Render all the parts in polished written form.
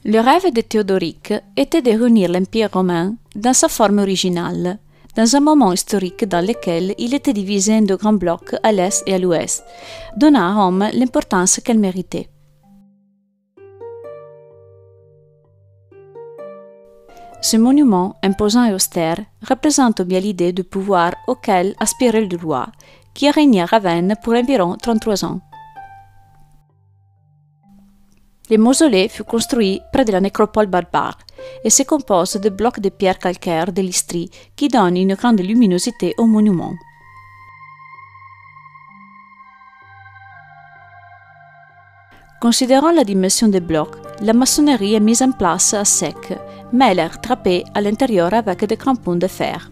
Le rêve de Théodoric était de réunir l'Empire romain dans sa forme originale, dans un moment historique dans lequel il était divisé en deux grands blocs à l'est et à l'ouest, donnant à Rome l'importance qu'elle méritait. Ce monument imposant et austère représente bien l'idée du pouvoir auquel aspirait le roi, qui a régné à Ravenne pour environ 33 ans. Le mausolée fut construit près de la nécropole barbare et se compose de blocs de pierre calcaire de l'Istrie qui donnent une grande luminosité au monument. Considérant la dimension des blocs, la maçonnerie est mise en place à sec, mais elle est rattrapée à l'intérieur avec des crampons de fer.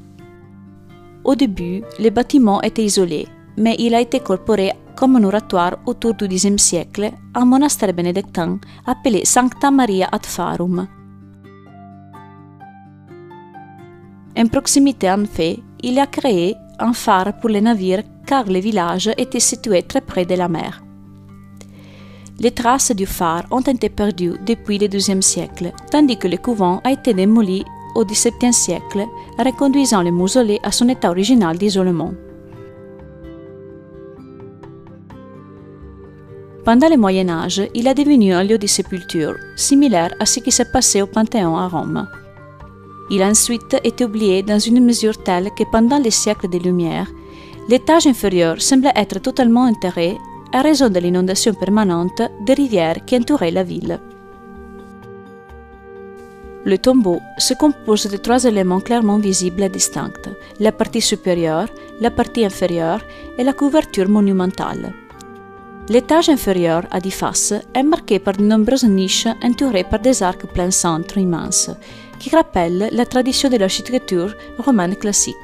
Au début, le bâtiment était isolé, mais il a été incorporé comme un oratoire autour du Xe siècle à un monastère bénédictin appelé Sancta Maria ad Farum. En proximité, en fait, il a créé un phare pour les navires car le village était situé très près de la mer. Les traces du phare ont été perdues depuis le XIIe siècle, tandis que le couvent a été démoli au XVIIe siècle, reconduisant le mausolée à son état original d'isolement. Pendant le Moyen Âge, il est devenu un lieu de sépulture, similaire à ce qui s'est passé au Panthéon à Rome. Il a ensuite été oublié dans une mesure telle que pendant les siècles des Lumières, l'étage inférieur semblait être totalement enterré à raison de l'inondation permanente des rivières qui entouraient la ville. Le tombeau se compose de 3 éléments clairement visibles et distincts, la partie supérieure, la partie inférieure et la couverture monumentale. L'étage inférieur, à 10 faces, est marqué par de nombreuses niches entourées par des arcs plein cintre immenses, qui rappellent la tradition de l'architecture romaine classique.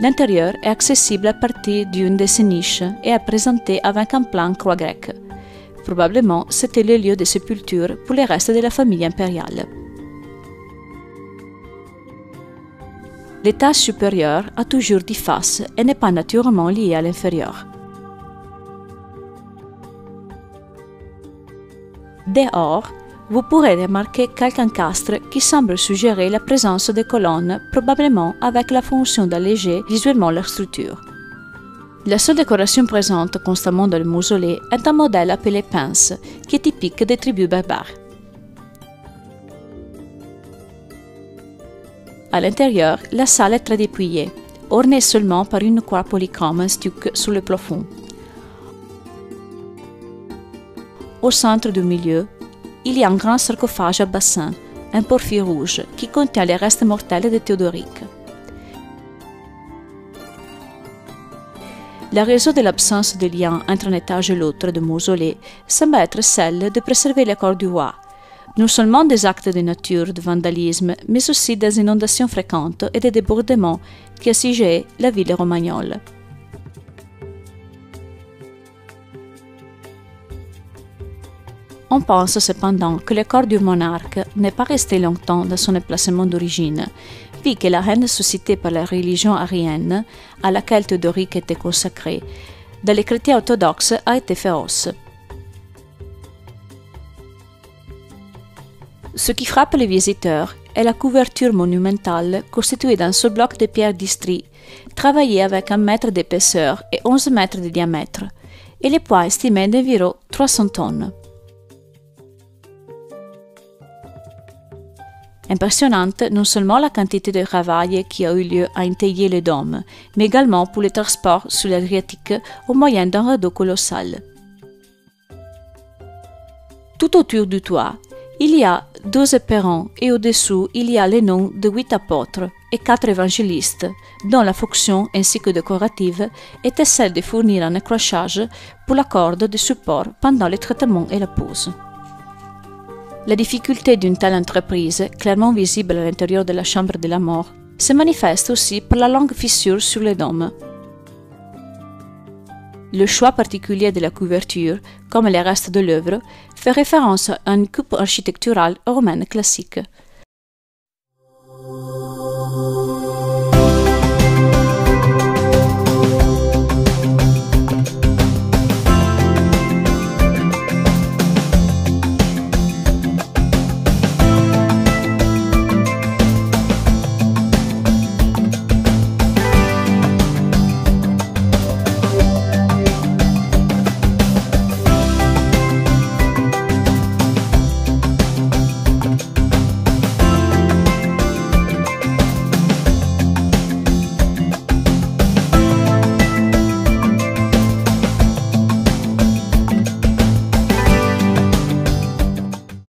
L'intérieur est accessible à partir d'une de ces niches et est présenté avec un plan croix grecque. Probablement, c'était le lieu de sépulture pour les restes de la famille impériale. L'étage supérieur a toujours 10 faces et n'est pas naturellement lié à l'inférieur. Dehors, vous pourrez remarquer quelques encastres qui semblent suggérer la présence de colonnes, probablement avec la fonction d'alléger visuellement leur structure. La seule décoration présente constamment dans le mausolée est un modèle appelé pince, qui est typique des tribus barbares. À l'intérieur, la salle est très dépouillée, ornée seulement par une croix polychrome en stuc sur le plafond. Au centre du milieu, il y a un grand sarcophage à bassin, un porphyre rouge, qui contient les restes mortels de Théodoric. La raison de l'absence de lien entre un étage et l'autre du mausolée semble être celle de préserver le corps du roi, non seulement des actes de nature, de vandalisme, mais aussi des inondations fréquentes et des débordements qui assiégeaient la ville romagnole. On pense cependant que le corps du monarque n'est pas resté longtemps dans son emplacement d'origine, vu que la haine suscitée par la religion arienne, à laquelle Théodoric était consacré, dans les chrétiens orthodoxes a été féroce. Ce qui frappe les visiteurs est la couverture monumentale constituée d'un seul bloc de pierre d'Istrie, travaillé avec 1 mètre d'épaisseur et 11 mètres de diamètre, et le poids estimé d'environ 300 tonnes. Impressionnante non seulement la quantité de travail qui a eu lieu à entailler le dôme, mais également pour le transport sur l'Adriatique au moyen d'un radeau colossal. Tout autour du toit, il y a 12 perrons et au-dessous, il y a les noms de 8 apôtres et 4 évangélistes, dont la fonction ainsi que décorative était celle de fournir un accrochage pour la corde de support pendant le traitement et la pose. La difficulté d'une telle entreprise, clairement visible à l'intérieur de la chambre de la mort, se manifeste aussi par la longue fissure sur le dôme. Le choix particulier de la couverture, comme les restes de l'œuvre, fait référence à une coupe architecturale romaine classique.